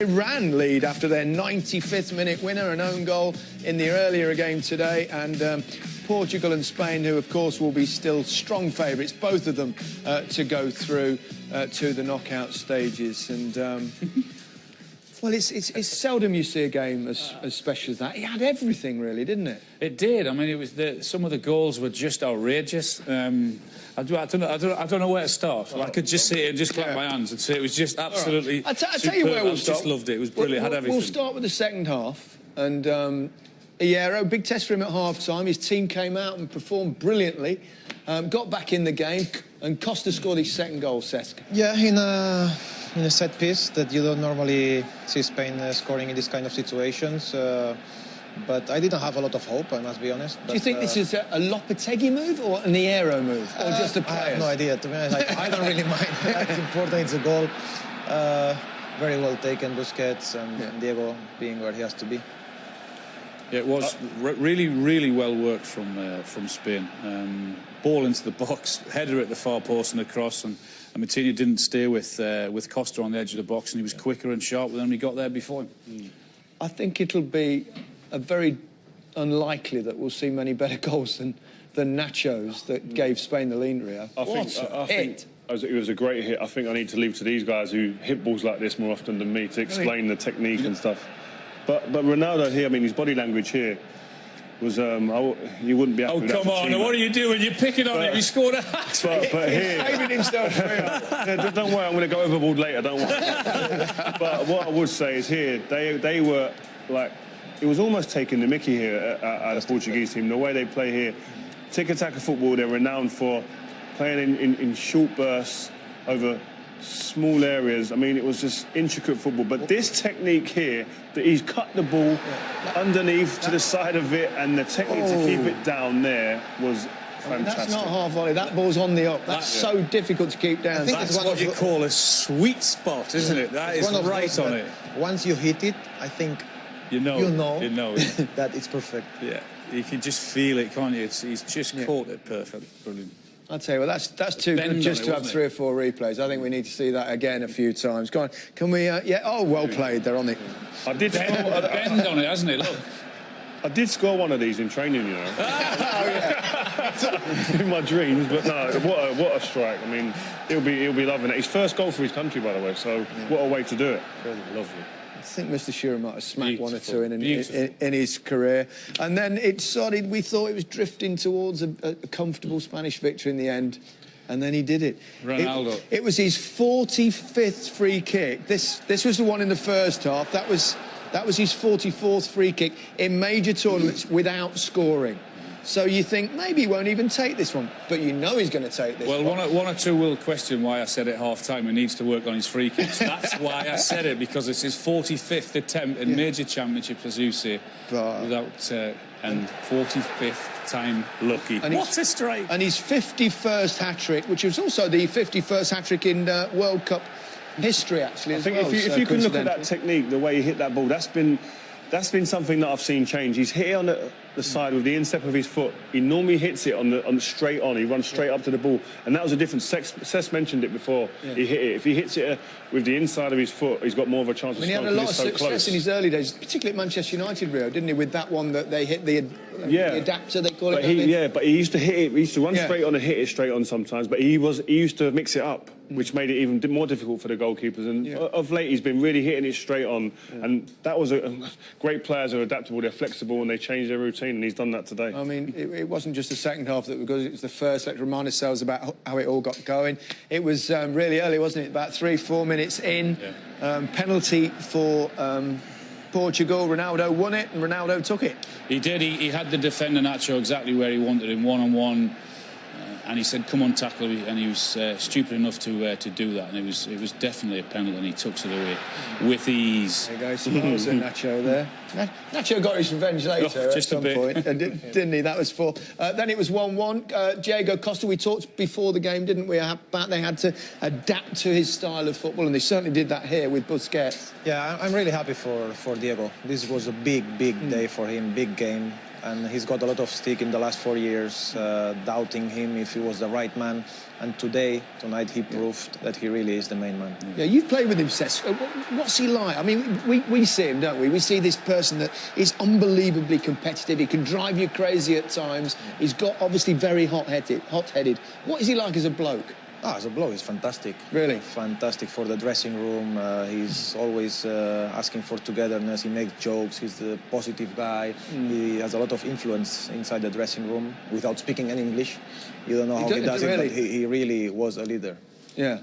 Iran lead after their 95th minute winner, an own goal in the earlier game today, and Portugal and Spain, who of course will be still strong favourites, both of them, to go through to the knockout stages. And well, it's seldom you see a game as special as that. It had everything, really, didn't it? It did. I mean, it was some of the goals were just outrageous. I don't know where to start. I could just sit here and just clap my hands and say it was just absolutely. Right. I'll tell you where we'll start. I just loved it. It was brilliant. Had everything. We'll start with the second half, and Iero, big test for him at half-time. His team came out and performed brilliantly, got back in the game, and Costa scored his second goal. Cesc. Yeah, in a set piece that you don't normally see Spain scoring in this kind of situations. But I didn't have a lot of hope, I must be honest. But, do you think this is a Lopetegui move or an Iero move, or just a player? I have no idea, to be honest. I don't really mind. It's important, it's a goal. Very well taken, Busquets, and Diego being where he has to be. Yeah, it was really, really well worked from Spain. Ball into the box, header at the far post and across, and Martinez didn't stay with Costa on the edge of the box, and he was quicker and sharper than he got there before him. I think it'll be very unlikely that we'll see many better goals than Nacho's that gave Spain the lead, Rio. I think it was a great hit. I think I need to leave to these guys who hit balls like this more often than me to explain the technique and stuff. But Ronaldo here, I mean, his body language here was, you wouldn't be happy with that. Oh, come on, what are you doing? You're picking on him. He scored a hat-trick. But here... He's saving himself. Don't worry, I'm going to go overboard later, don't worry. But what I would say is here, they were, like... It was almost taking the mickey here at the Portuguese team. The way they play here, tiki-taka football, they're renowned for playing in short bursts over small areas. I mean, it was just intricate football. But this technique here, that he's cut the ball underneath to the side of it, and the technique to keep it down there was fantastic. That's not half volley. That ball's on the up. That's so difficult to keep down. That's what you call a sweet spot, isn't it? That is right on it. Once you hit it, I think... You know that it's perfect. Yeah, you can just feel it, can't you? He's just caught it perfect. Brilliant. I'll tell you, well, that's too good just to have 3 or 4 replays. I think we need to see that again a few times. Go on, can we? Oh, well played. They're on it. I did bend on it, hasn't it? Look. I did score one of these in training, you know. In my dreams, but no, what a strike. I mean, he'll be loving it. His first goal for his country, by the way, so what a way to do it. Lovely. I think Mr. Shearer might have smacked one or two in his career. And then it started, we thought it was drifting towards a comfortable Spanish victory in the end. And then he did it. Ronaldo. It was his 45th free kick. This was the one in the first half. That was his 44th free kick in major tournaments without scoring. So you think maybe he won't even take this one, but you know he's going to take this one. Well, one or two will question why I said at half-time he needs to work on his free kicks. That's why I said it, because it's his 45th attempt in major championships, as you say, without... and 45th time lucky. And what a strike! And his 51st hat-trick, which was also the 51st hat-trick in World Cup history, actually, as well. I think if you can look at that technique, the way he hit that ball, that's been something that I've seen change. He's hit it on the side with the instep of his foot. He normally hits it on straight on. He runs straight up to the ball, and that was a difference. Cesc mentioned it before. He hit it. If he hits it with the inside of his foot, he's got more of a chance. He had a lot of success in his early days, particularly at Manchester United, Rio, didn't he? With that one that they hit the adapter, they call it. But he used to hit it. He used to run straight on and hit it straight on sometimes. But he used to mix it up, which made it even more difficult for the goalkeepers. And of late, he's been really hitting it straight on. And that was great players are adaptable. They're flexible and they change their routine. And he's done that today. I mean, it wasn't just the second half that because it was the first. Let's remind ourselves about how it all got going. It was really early, wasn't it? About 3-4 minutes in. Penalty for Portugal. Ronaldo won it and Ronaldo took it. He did. He had the defender Nacho exactly where he wanted him, one-on-one. And he said, "Come on, tackle me," and he was stupid enough to do that, and it was definitely a penalty, and he took it away with ease. There goes smiles at Nacho there. Nacho got his revenge later at some point, didn't he? That was 4. Then it was 1-1. Diego Costa, we talked before the game, didn't we, about they had to adapt to his style of football, and they certainly did that here with Busquets. Yeah, I'm really happy for Diego. This was a big day for him, big game. and he's got a lot of stick in the last 4 years, doubting him if he was the right man. And tonight, he proved that he really is the main man. Yeah, you've played with him, Cesc. What's he like? I mean, we see him, don't we? We see this person that is unbelievably competitive. He can drive you crazy at times. He's got obviously very hot-headed. What is he like as a bloke? As a bloke, he's fantastic. Really? Fantastic for the dressing room. He's always asking for togetherness. He makes jokes. He's a positive guy. He has a lot of influence inside the dressing room without speaking any English. You don't know how he does it, but he really was a leader. Yeah.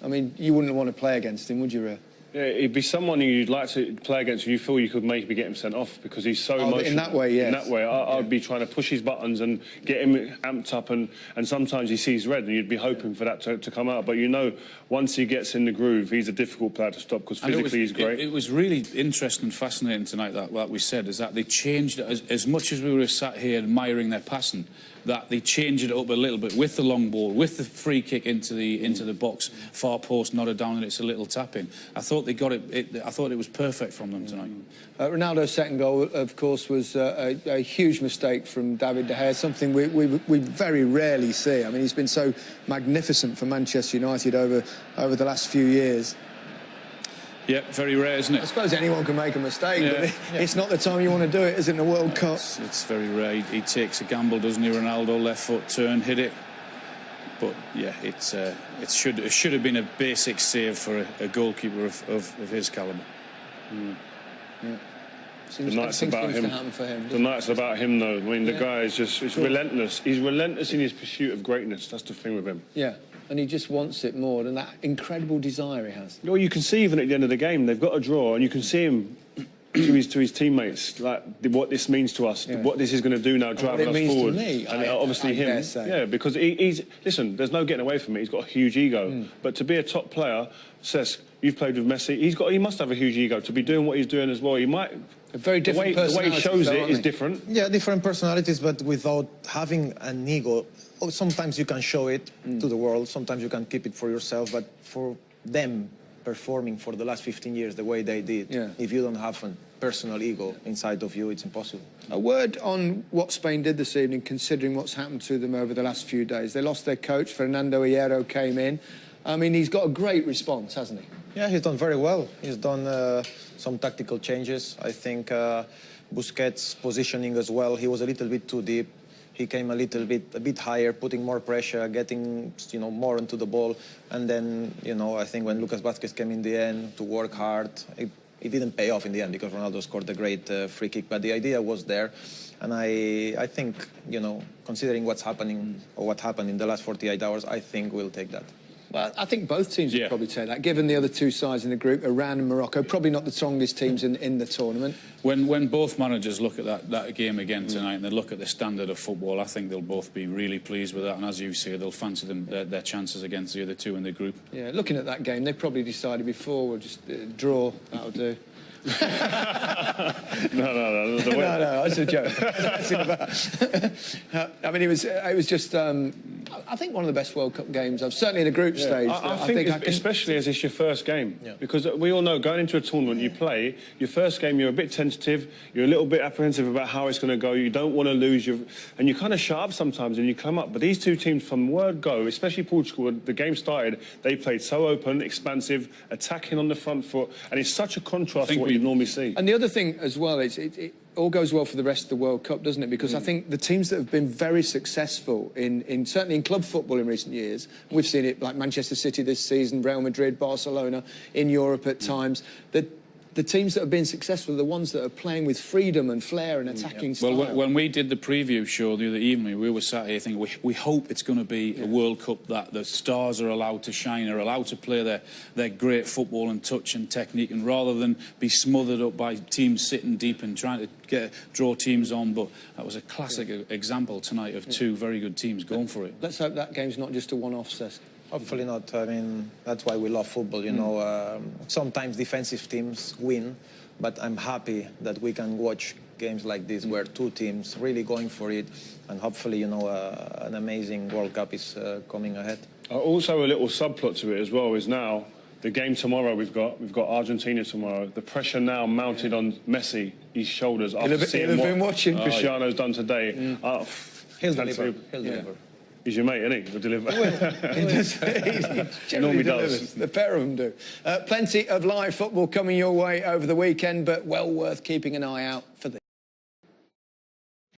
I mean, you wouldn't want to play against him, would you, Ray? Yeah, he'd be someone who you'd like to play against, and you feel you could maybe get him sent off because he's so emotional. In that way, yes. In that way, I'd be trying to push his buttons and get him amped up, and sometimes he sees red, and you'd be hoping for that to come out. But you know, once he gets in the groove, he's a difficult player to stop because physically he's great. It was really interesting and fascinating tonight that what we said is that they changed it as much as we were sat here admiring their passing. That they changed it up a little bit with the long ball, with the free kick into the box, far post, nodded down, and it's a little tap in. I thought they got it. I thought it was perfect from them tonight. Ronaldo's second goal, of course, was a huge mistake from David De Gea, something we very rarely see. I mean, he's been so magnificent for Manchester United over the last few years. Yeah, very rare, isn't it? I suppose anyone can make a mistake, but it's not the time you want to do it, is it, in the World Cup? It's very rare. He takes a gamble, doesn't he, Ronaldo? Left foot turn, hit it. But, yeah, it should have been a basic save for a goalkeeper of his calibre. Yeah. Tonight's about him. Tonight's about him, though. I mean, the guy is just relentless. He's relentless in his pursuit of greatness. That's the thing with him. Yeah. And he just wants it more than that incredible desire he has. Well, you can see even at the end of the game, they've got a draw, and you can see him to his teammates, like what this means to us, what this is going to do now, driving us forward. To me, and obviously him, because he's listen. There's no getting away from it. He's got a huge ego, but to be a top player, Cesc, you've played with Messi. He must have a huge ego to be doing what he's doing as well. He might. A very different the way he shows it is different. Yeah, different personalities, but without having an ego. Sometimes you can show it to the world, sometimes you can keep it for yourself, but for them performing for the last 15 years the way they did, if you don't have a personal ego inside of you, it's impossible. A word on what Spain did this evening, considering what's happened to them over the last few days. They lost their coach, Fernando Hierro came in. I mean, he's got a great response, hasn't he? Yeah, he's done very well. He's done some tactical changes. I think Busquets' positioning as well, he was a little bit too deep. He came a bit higher, putting more pressure, getting more into the ball, and then I think when Lucas Vázquez came in the end to work hard, it didn't pay off in the end because Ronaldo scored a great free kick. But the idea was there, and I think considering what's happening or what happened in the last 48 hours, I think we'll take that. Well, I think both teams would probably take that, given the other two sides in the group, Iran and Morocco, probably not the strongest teams in the tournament. When both managers look at that game again tonight and they look at the standard of football, I think they'll both be really pleased with that. And as you say, they'll fancy their chances against the other two in the group. Yeah, looking at that game, they probably decided before, we'll just draw, that'll do. No. No, that's a joke. I mean, it was just. I think one of the best World Cup games I've certainly in a group stage. I think especially as it's your first game, because we all know going into a tournament, you play your first game, you're a bit tentative, you're a little bit apprehensive about how it's going to go. You don't want to lose, and you kind of shut up sometimes and you come up. But these two teams, from word go, especially Portugal, the game started, they played so open, expansive, attacking on the front foot, and it's such a contrast to what you normally see. And the other thing as well is it all goes well for the rest of the World Cup, doesn't it? Because I think the teams that have been very successful in certainly in club football in recent years, we've seen it like Manchester City this season, Real Madrid, Barcelona, in Europe at times, that the teams that have been successful are the ones that are playing with freedom and flair and attacking style. Well, when we did the preview show the other evening, we were sat here thinking we hope it's going to be a World Cup that the stars are allowed to shine, are allowed to play their great football and touch and technique, and rather than be smothered up by teams sitting deep and trying to draw teams on. But that was a classic example tonight of two very good teams going for it. Let's hope that game's not just a one-off, Cesc. Hopefully not. I mean, that's why we love football, sometimes defensive teams win, but I'm happy that we can watch games like this where two teams really going for it, and hopefully, an amazing World Cup is coming ahead. Also, a little subplot to it as well is now The game tomorrow we've got Argentina tomorrow. The pressure now mounted on Messi, his shoulders after seeing what been watching. Cristiano's done today. He'll deliver. He'll deliver. He's your mate, isn't he? He'll deliver. He normally delivers. does. The pair of them do. Plenty of live football coming your way over the weekend, but well worth keeping an eye out for this.